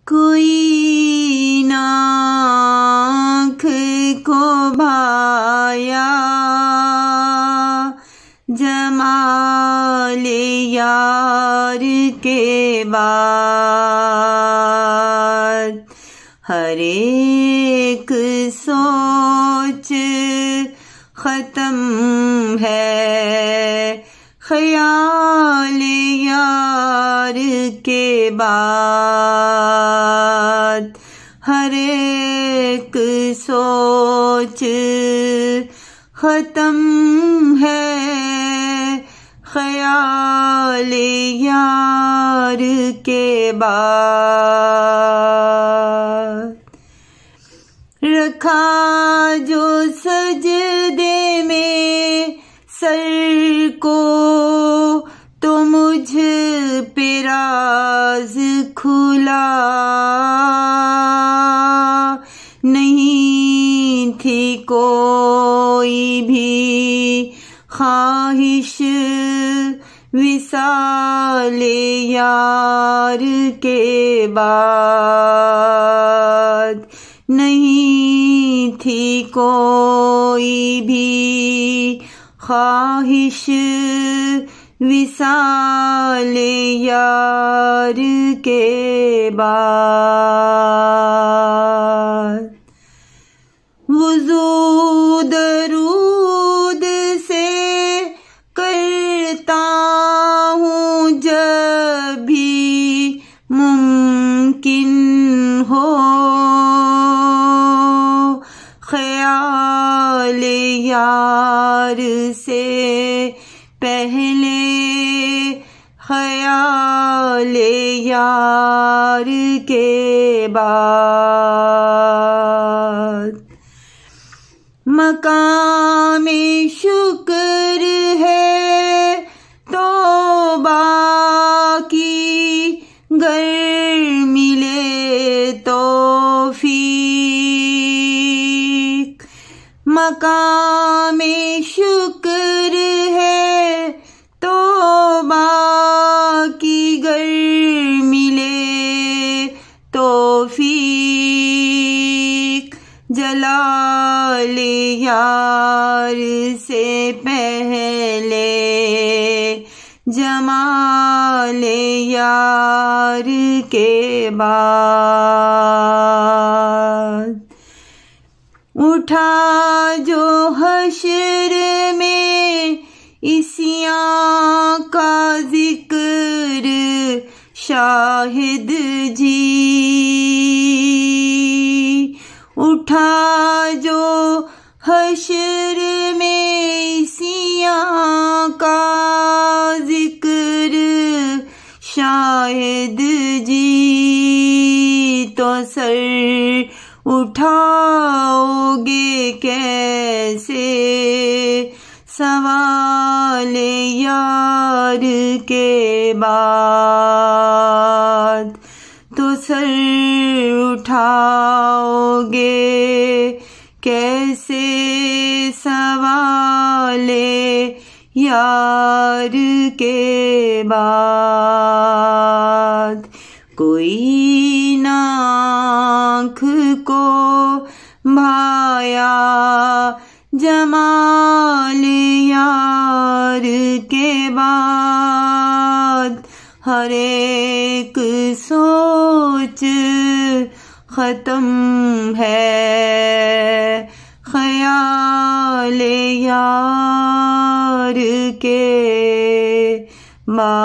कोई ना आँख को भाया जमाल यार के बाद। हर एक सोच खत्म है ख्याल यार के बाद। हर एक सोच खत्म है ख्याल यार के बाद। रखा जो सजदे में सर को तो मुझ पे राज खुला नहीं थी कोई भी ख्वाहिश विसाल यार के बाद। नहीं थी कोई भी ख्वाहिश विसाल यार के बाद। वुज़ू दरूद से करता हूँ जब भी मुमकिन हो ख्याल यार से पहले ख्याल यार के बाद। मकामे शुक्र है तौबा की गर मिले तौफीक। मकामे शुक्र है तौबा की गर मिले तौफीक। जलाल यार से पहले जमाल यार के बाद। उठा जो हश्र में इसियां का जिक्र शाहिद जी। उठा जो हश्र में इसियां का जिक्र शाहिद जी। तो सर उठाओगे कैसे सवाल यार के बाद। तो सर उठाओगे कैसे सवाल यार के बाद। कोई ना आँख को भाया जमाल यार के बाद। हर एक सोच खत्म है ख्याल यार के बाद।